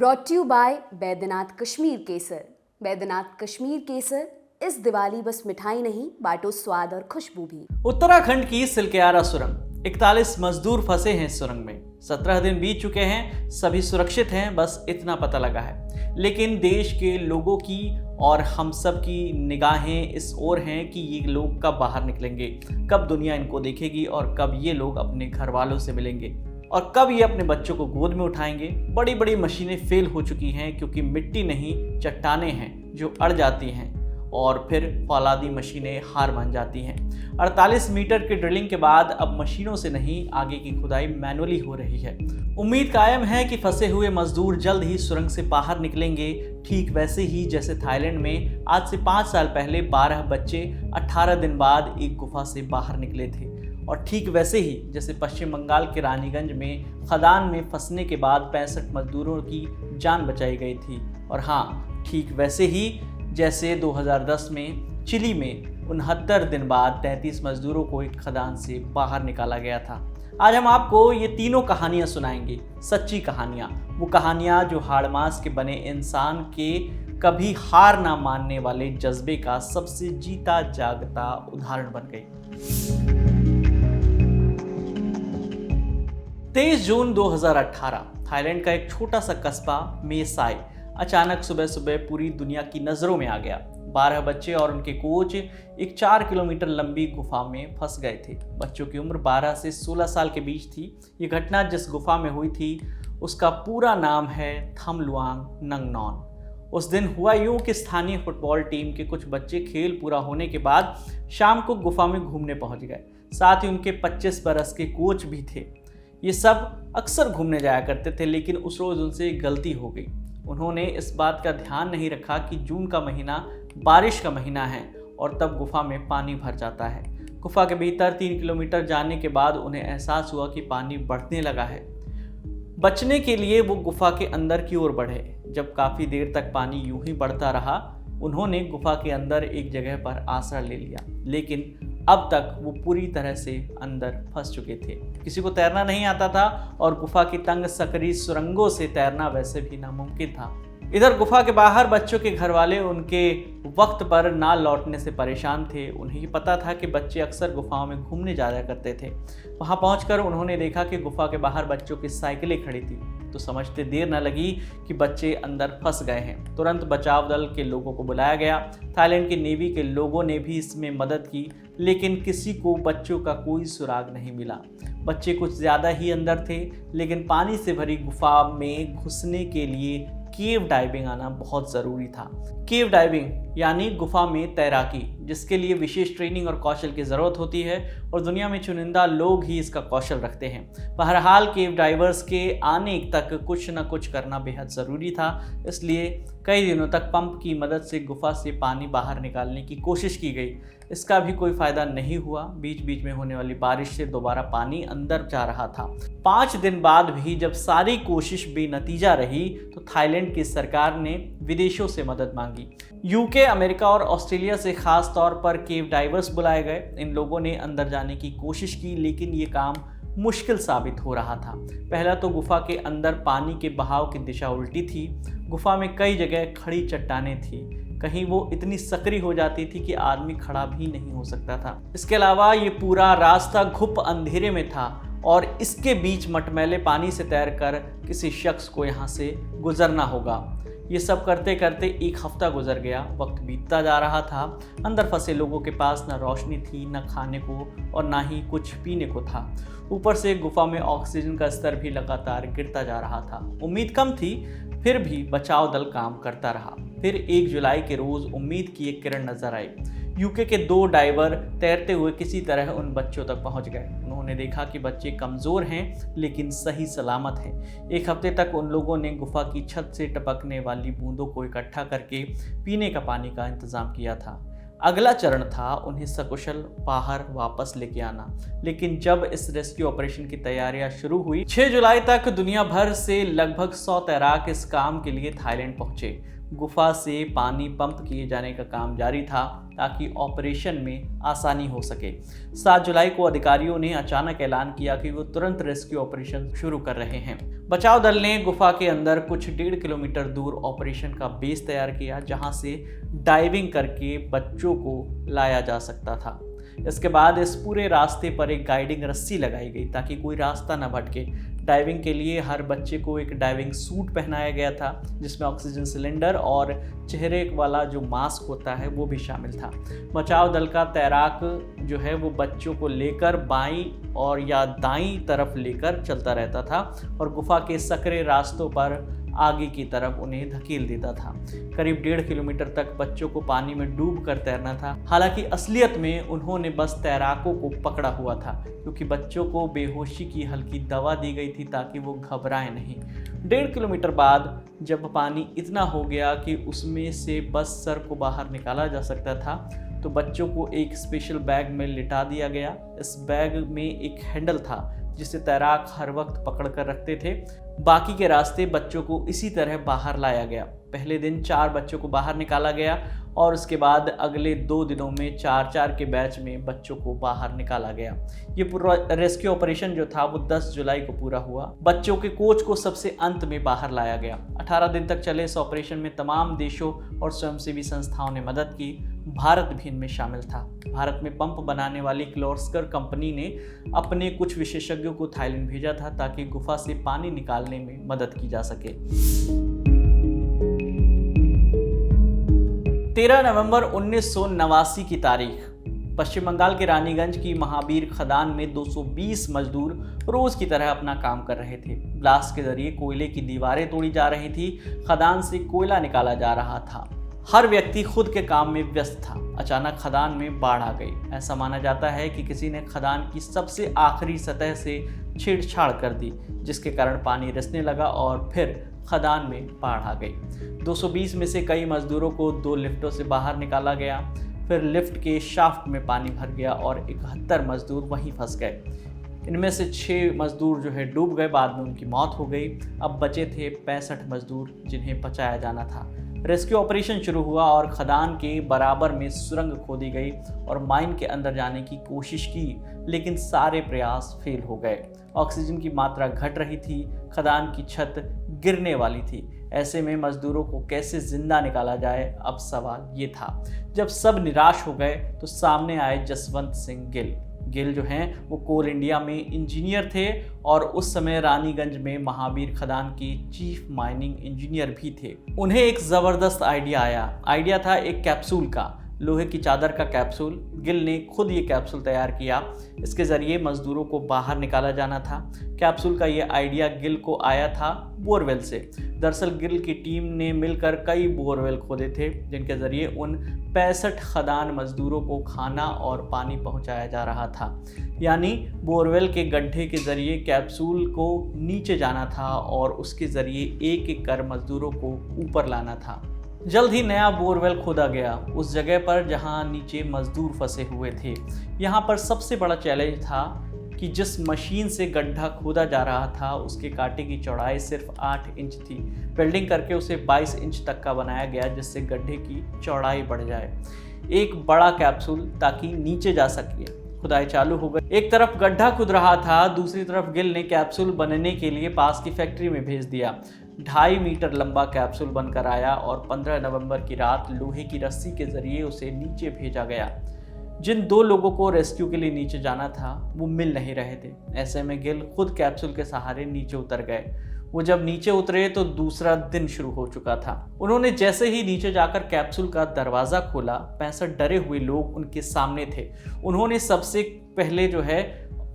Brought you by Baidyanath Kashmir Kesar. Baidyanath Kashmir Kesar इस दिवाली बस मिठाई नहीं, बांटो स्वाद और खुशबू भी। उत्तराखंड की सिलक्यारा सुरंग, 41 मजदूर फंसे हैं सुरंग में। 17 दिन बीत चुके हैं, सभी सुरक्षित हैं, बस इतना पता लगा है। लेकिन देश के लोगों की और हम सब की निगाहें इस ओर हैं कि ये लोग कब बाहर निकलेंगे, कब दुनिया इनको देखेगी और कब ये लोग अपने घर वालों से मिलेंगे और कब ये अपने बच्चों को गोद में उठाएंगे। बड़ी बड़ी मशीनें फेल हो चुकी हैं क्योंकि मिट्टी नहीं, चट्टानें हैं जो अड़ जाती हैं और फिर फौलादी मशीनें हार मान जाती हैं। 48 मीटर की ड्रिलिंग के बाद अब मशीनों से नहीं, आगे की खुदाई मैनुअली हो रही है। उम्मीद कायम है कि फंसे हुए मजदूर जल्द ही सुरंग से बाहर निकलेंगे, ठीक वैसे ही जैसे थाईलैंड में आज से 5 साल पहले 12 बच्चे 18 दिन बाद एक गुफा से बाहर निकले थे, और ठीक वैसे ही जैसे पश्चिम बंगाल के रानीगंज में खदान में फंसने के बाद 65 मजदूरों की जान बचाई गई थी, और हाँ, ठीक वैसे ही जैसे 2010 में चिली में 69 दिन बाद 33 मजदूरों को एक खदान से बाहर निकाला गया था। आज हम आपको ये तीनों कहानियां सुनाएंगे, सच्ची कहानियां, वो कहानियां जो हाड़मास के बने इंसान के कभी हार ना मानने वाले जज्बे का सबसे जीता जागता उदाहरण बन गई। 23 जून 2018 थाईलैंड का एक छोटा सा कस्बा मे साई अचानक सुबह सुबह पूरी दुनिया की नज़रों में आ गया। 12 बच्चे और उनके कोच एक 4 किलोमीटर लंबी गुफा में फंस गए थे। बच्चों की उम्र 12 से 16 साल के बीच थी। ये घटना जिस गुफा में हुई थी उसका पूरा नाम है थमलुआंग नंगनॉन। उस दिन हुआ यूं कि स्थानीय फुटबॉल टीम के कुछ बच्चे खेल पूरा होने के बाद शाम को गुफा में घूमने पहुंच गए। साथ ही उनके 25 बरस के कोच भी थे। ये सब अक्सर घूमने जाया करते थे, लेकिन उस रोज़ उनसे एक गलती हो गई। उन्होंने इस बात का ध्यान नहीं रखा कि जून का महीना बारिश का महीना है और तब गुफा में पानी भर जाता है। गुफा के भीतर 3 किलोमीटर जाने के बाद उन्हें एहसास हुआ कि पानी बढ़ने लगा है। बचने के लिए वो गुफा के अंदर की ओर बढ़े। जब काफ़ी देर तक पानी यूं ही बढ़ता रहा, उन्होंने गुफा के अंदर एक जगह पर आसरा ले लिया, लेकिन अब तक वो पूरी तरह से अंदर फंस चुके थे। किसी को तैरना नहीं आता था और गुफा की तंग सकरी सुरंगों से तैरना वैसे भी नामुमकिन था। इधर गुफा के बाहर बच्चों के घर वाले उनके वक्त पर ना लौटने से परेशान थे। उन्हें पता था कि बच्चे अक्सर गुफाओं में घूमने जाया करते थे। वहां पहुंचकर उन्होंने देखा कि गुफा के बाहर बच्चों की साइकिलें खड़ी थी, तो समझते देर न लगी कि बच्चे अंदर फंस गए हैं। तुरंत बचाव दल के लोगों को बुलाया गया। थाईलैंड की नेवी के लोगों ने भी इसमें मदद की, लेकिन किसी को बच्चों का कोई सुराग नहीं मिला। बच्चे कुछ ज़्यादा ही अंदर थे, लेकिन पानी से भरी गुफा में घुसने के लिए केव डाइविंग आना बहुत ज़रूरी था। केव डाइविंग यानी गुफा में तैराकी, जिसके लिए विशेष ट्रेनिंग और कौशल की ज़रूरत होती है और दुनिया में चुनिंदा लोग ही इसका कौशल रखते हैं। बहरहाल केव डाइवर्स के आने तक कुछ न कुछ करना बेहद ज़रूरी था, इसलिए कई दिनों तक पंप की मदद से गुफा से पानी बाहर निकालने की कोशिश की गई। इसका भी कोई फ़ायदा नहीं हुआ। बीच बीच में होने वाली बारिश से दोबारा पानी अंदर जा रहा था। 5 दिन बाद भी जब सारी कोशिश बेनतीजा रही तो थाईलैंड की सरकार ने विदेशों से मदद मांगी। यूके, अमेरिका और ऑस्ट्रेलिया से खास तौर पर केव डाइवर्स बुलाए गए। इन लोगों ने अंदर जाने की कोशिश की, लेकिन ये काम मुश्किल साबित हो रहा था। पहला तो गुफा के अंदर पानी के बहाव की दिशा उल्टी थी। गुफा में कई जगह खड़ी चट्टानें थी, कहीं वो इतनी सकरी हो जाती थी कि आदमी खड़ा भी नहीं हो सकता था। इसके अलावा ये पूरा रास्ता घुप अंधेरे में था और इसके बीच मटमैले पानी से तैरकर किसी शख्स को यहाँ से गुजरना होगा। ये सब करते करते 1 हफ्ता गुजर गया। वक्त बीतता जा रहा था। अंदर फंसे लोगों के पास न रोशनी थी, न खाने को और ना ही कुछ पीने को था। ऊपर से गुफा में ऑक्सीजन का स्तर भी लगातार गिरता जा रहा था। उम्मीद कम थी, फिर भी बचाव दल काम करता रहा। फिर 1 जुलाई के रोज़ उम्मीद की एक किरण नजर आई। यूके के 2 डाइवर तैरते हुए किसी तरह उन बच्चों तक पहुंच गए। उन्होंने देखा कि बच्चे कमज़ोर हैं लेकिन सही सलामत हैं। 1 हफ्ते तक उन लोगों ने गुफा की छत से टपकने वाली बूंदों को इकट्ठा करके पीने का पानी का इंतज़ाम किया था। अगला चरण था उन्हें सकुशल बाहर वापस लेके आना। लेकिन जब इस रेस्क्यू ऑपरेशन की तैयारियां शुरू हुई, 6 जुलाई तक दुनिया भर से लगभग 100 तैराक इस काम के लिए थाईलैंड पहुंचे। गुफा से पानी पंप किए जाने का काम जारी था ताकि ऑपरेशन में आसानी हो सके। 7 जुलाई को अधिकारियों ने अचानक ऐलान किया कि वो तुरंत रेस्क्यू ऑपरेशन शुरू कर रहे हैं। बचाव दल ने गुफा के अंदर कुछ 1.5 किलोमीटर दूर ऑपरेशन का बेस तैयार किया, जहां से डाइविंग करके बच्चों को लाया जा सकता था। इसके बाद इस पूरे रास्ते पर एक गाइडिंग रस्सी लगाई गई ताकि कोई रास्ता न भटके। डाइविंग के लिए हर बच्चे को एक डाइविंग सूट पहनाया गया था, जिसमें ऑक्सीजन सिलेंडर और चेहरे वाला जो मास्क होता है वो भी शामिल था। बचाव दल का तैराक जो है वो बच्चों को लेकर बाईं और या दाईं तरफ लेकर चलता रहता था और गुफा के सकरे रास्तों पर आगे की तरफ उन्हें धकेल देता था। करीब 1.5 किलोमीटर तक बच्चों को पानी में डूब कर तैरना था। हालांकि असलियत में उन्होंने बस तैराकों को पकड़ा हुआ था, क्योंकि बच्चों को बेहोशी की हल्की दवा दी गई थी ताकि वो घबराएं नहीं। 1.5 किलोमीटर बाद जब पानी इतना हो गया कि उसमें से बस सर को बाहर निकाला जा सकता था, तो बच्चों को एक स्पेशल बैग में लिटा दिया गया। इस बैग में एक हैंडल था जिसे तैराक हर वक्त पकड़ कर रखते थे। बाकी के रास्ते बच्चों को इसी तरह बाहर लाया गया। पहले दिन 4 बच्चों को बाहर निकाला गया और उसके बाद अगले 2 दिनों में 4-4 के बैच में बच्चों को बाहर निकाला गया। ये पूरा रेस्क्यू ऑपरेशन जो था वो 10 जुलाई को पूरा हुआ। बच्चों के कोच को सबसे अंत में बाहर लाया गया। 18 दिन तक चले इस ऑपरेशन में तमाम देशों और स्वयंसेवी संस्थाओं ने मदद की। भारत भी इनमें शामिल था। भारत में पंप बनाने वाली किर्लोस्कर कंपनी ने अपने कुछ विशेषज्ञों को थाईलैंड भेजा था ताकि गुफा से पानी निकालने में मदद की जा सके। 13 नवंबर 1989 की तारीख, पश्चिम बंगाल के रानीगंज की महावीर खदान में 220 मजदूर रोज की तरह अपना काम कर रहे थे। ब्लास्ट के जरिए कोयले की दीवारें तोड़ी जा रही थी। खदान से कोयला निकाला जा रहा था। हर व्यक्ति खुद के काम में व्यस्त था। अचानक खदान में बाढ़ आ गई। ऐसा माना जाता है कि किसी ने खदान की सबसे आखिरी सतह से छेड़छाड़ कर दी, जिसके कारण पानी रिसने लगा और फिर खदान में बाढ़ आ गई। 220 में से कई मजदूरों को 2 लिफ्टों से बाहर निकाला गया। फिर लिफ्ट के शाफ्ट में पानी भर गया और 71 मजदूर वहीं फंस गए। इनमें से 6 मजदूर जो है डूब गए, बाद में उनकी मौत हो गई। अब बचे थे 65 मजदूर जिन्हें बचाया जाना था। रेस्क्यू ऑपरेशन शुरू हुआ और खदान के बराबर में सुरंग खोदी गई और माइन के अंदर जाने की कोशिश की, लेकिन सारे प्रयास फेल हो गए। ऑक्सीजन की मात्रा घट रही थी। खदान की छत गिरने वाली थी। ऐसे में मजदूरों को कैसे जिंदा निकाला जाए, अब सवाल ये था। जब सब निराश हो गए तो सामने आए जसवंत सिंह गिल। गिल जो हैं वो कोल इंडिया में इंजीनियर थे और उस समय रानीगंज में महावीर खदान के चीफ माइनिंग इंजीनियर भी थे। उन्हें एक ज़बरदस्त आइडिया था एक कैप्सूल का, लोहे की चादर का कैप्सूल। गिल ने खुद ये कैप्सूल तैयार किया। इसके ज़रिए मजदूरों को बाहर निकाला जाना था। कैप्सूल का ये आइडिया गिल को आया था बोरवेल से। दरअसल गिल की टीम ने मिलकर कई बोरवेल खोदे थे, जिनके ज़रिए उन 65 खदान मजदूरों को खाना और पानी पहुंचाया जा रहा था। यानी बोरवेल के गड्ढे के ज़रिए कैप्सूल को नीचे जाना था और उसके ज़रिए एक एक कर मजदूरों को ऊपर लाना था। जल्द ही नया बोरवेल खोदा गया उस जगह पर जहां नीचे मजदूर फंसे हुए थे। यहां पर सबसे बड़ा चैलेंज था कि जिस मशीन से गड्ढा खोदा जा रहा था उसके कांटे की चौड़ाई सिर्फ 8 इंच थी। वेल्डिंग करके उसे 22 इंच तक का बनाया गया, जिससे गड्ढे की चौड़ाई बढ़ जाए। एक बड़ा कैप्सूल ताकि नीचे जा सके। खुदाई चालू हो गई। एक तरफ गड्ढा खुद रहा था, दूसरी तरफ गिल ने कैप्सूल बनने के लिए पास की फैक्ट्री में भेज दिया। 2.5 मीटर लंबा कैप्सूल बनकर आया और 15 नवंबर की रात लोहे की रस्सी के जरिए उसे नीचे भेजा गया। जिन 2 लोगों को रेस्क्यू के लिए नीचे जाना था वो मिल नहीं रहे थे। ऐसे में गिल खुद कैप्सूल के सहारे नीचे उतर गए। वो जब नीचे उतरे तो दूसरा दिन शुरू हो चुका था। उन्होंने जैसे ही नीचे जाकर कैप्सूल का दरवाज़ा खोला, 65 डरे हुए लोग उनके सामने थे। उन्होंने सबसे पहले जो है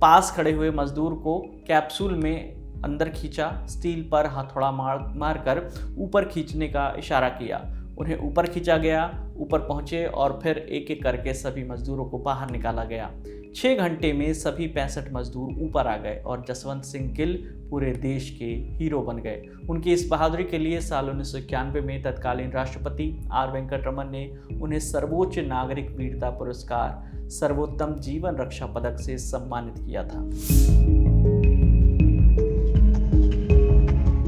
पास खड़े हुए मजदूर को कैप्सूल में अंदर खींचा। स्टील पर हथौड़ा मार कर ऊपर खींचने का इशारा किया। उन्हें ऊपर खींचा गया। ऊपर पहुंचे और फिर एक एक करके सभी मजदूरों को बाहर निकाला गया। 6 घंटे में सभी 65 मजदूर ऊपर आ गए और जसवंत सिंह गिल पूरे देश के हीरो बन गए। उनकी इस बहादुरी के लिए साल 1991 में तत्कालीन राष्ट्रपति आर वेंकटरमन ने उन्हें सर्वोच्च नागरिक वीरता पुरस्कार सर्वोत्तम जीवन रक्षा पदक से सम्मानित किया था।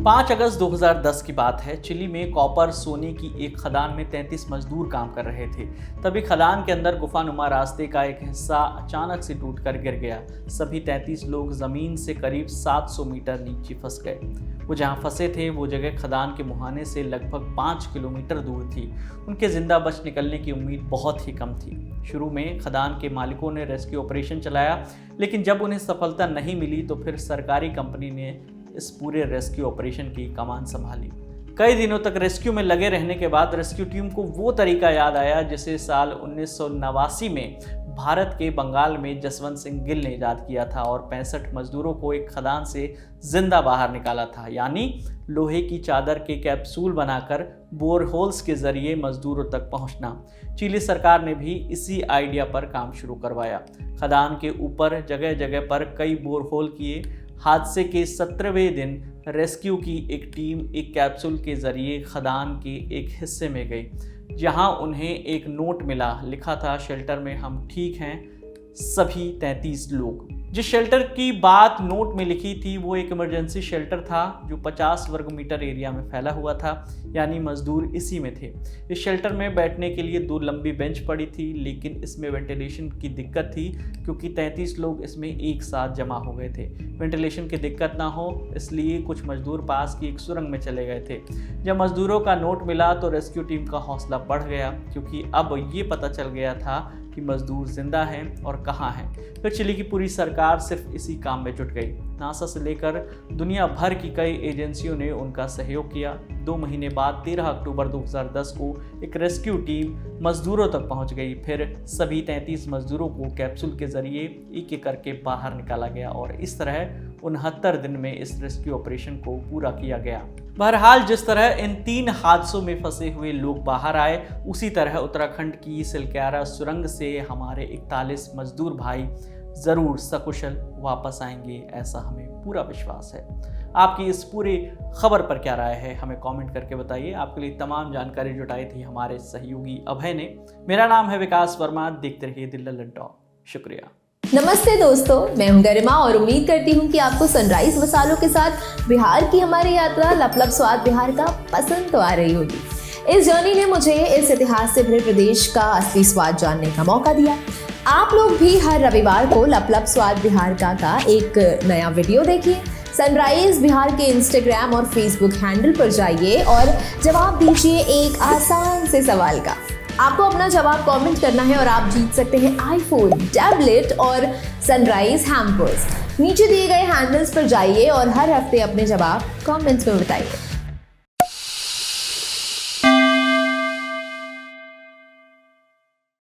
5 अगस्त 2010 की बात है। चिली में कॉपर सोने की एक खदान में 33 मजदूर काम कर रहे थे। तभी खदान के अंदर गुफानुमा रास्ते का एक हिस्सा अचानक से टूटकर गिर गया। सभी 33 लोग जमीन से करीब 700 मीटर नीचे फंस गए। वो जहाँ फंसे थे वो जगह खदान के मुहाने से लगभग 5 किलोमीटर दूर थी। उनके जिंदा बच निकलने की उम्मीद बहुत ही कम थी। शुरू में खदान के मालिकों ने रेस्क्यू ऑपरेशन चलाया, लेकिन जब उन्हें सफलता नहीं मिली तो फिर सरकारी कंपनी ने इस पूरे रेस्क्यू ऑपरेशन की कमान संभाली। कई दिनों तक रेस्क्यू में लगे रहने के बाद रेस्क्यू टीम को वो तरीका याद आया जिसे साल 1989 में भारत के बंगाल में जसवंत सिंह गिल ने इजाद किया था और 65 मजदूरों को एक खदान से जिंदा बाहर निकाला था, यानी लोहे की चादर के कैप्सूल बनाकर बोरहोल्स के जरिए मजदूरों तक पहुंचना। चिली सरकार ने भी इसी आइडिया पर काम शुरू करवाया। खदान के ऊपर जगह जगह पर कई बोरहोल किए। हादसे के 17वें दिन रेस्क्यू की एक टीम एक कैप्सूल के जरिए खदान के एक हिस्से में गई, जहां उन्हें एक नोट मिला। लिखा था, शेल्टर में हम ठीक हैं सभी 33 लोग। जिस शेल्टर की बात नोट में लिखी थी वो एक इमरजेंसी शेल्टर था जो 50 वर्ग मीटर एरिया में फैला हुआ था, यानी मजदूर इसी में थे। इस शेल्टर में बैठने के लिए 2 लंबी बेंच पड़ी थी, लेकिन इसमें वेंटिलेशन की दिक्कत थी क्योंकि 33 लोग इसमें एक साथ जमा हो गए थे। वेंटिलेशन की दिक्कत ना हो इसलिए कुछ मजदूर पास की एक सुरंग में चले गए थे। जब मजदूरों का नोट मिला तो रेस्क्यू टीम का हौसला बढ़ गया, क्योंकि अब ये पता चल गया था कि मजदूर जिंदा हैं और कहाँ हैं। फिर चिली की पूरी सरकार सिर्फ इसी काम में जुट गई। नासा से लेकर दुनिया भर की कई एजेंसियों ने उनका सहयोग किया। 2 महीने बाद 13 अक्टूबर 2010 को एक रेस्क्यू टीम मजदूरों तक पहुंच गई। फिर सभी 33 मजदूरों को कैप्सूल के जरिए एक एक करके बाहर निकाला गया और इस तरह 69 दिन में इस रेस्क्यू ऑपरेशन को पूरा किया गया। बहरहाल, जिस तरह इन 3 हादसों में फंसे हुए लोग बाहर आए, उसी तरह उत्तराखंड की सिलक्यारा सुरंग से हमारे 41 मजदूर भाई ज़रूर सकुशल वापस आएंगे, ऐसा हमें पूरा विश्वास है। आपकी इस पूरी खबर पर क्या राय है, हमें कमेंट करके बताइए। आपके लिए तमाम जानकारी जुटाई थी हमारे सहयोगी अभय ने। मेरा नाम है विकास वर्मा। देखते रहिए दिल ललन टॉक। शुक्रिया। नमस्ते दोस्तों, मैं हूं गरिमा और उम्मीद करती हूं कि आपको सनराइज मसालों के साथ बिहार की हमारी यात्रा लपलप स्वाद बिहार का पसंद तो आ रही होगी। इस जर्नी ने मुझे इस इतिहास से भरे प्रदेश का असली स्वाद जानने का मौका दिया। आप लोग भी हर रविवार को लपलप स्वाद बिहार का एक नया वीडियो देखिए। सनराइज बिहार के इंस्टाग्राम और फेसबुक हैंडल पर जाइए और जवाब दीजिए एक आसान से सवाल का। आपको अपना जवाब कमेंट करना है और आप जीत सकते हैं आईफोन, टैबलेट और सनराइज हैम्पर्स। नीचे दिए गए हैंडल्स पर जाइए और हर हफ्ते अपने जवाब कमेंट्स में बताइए।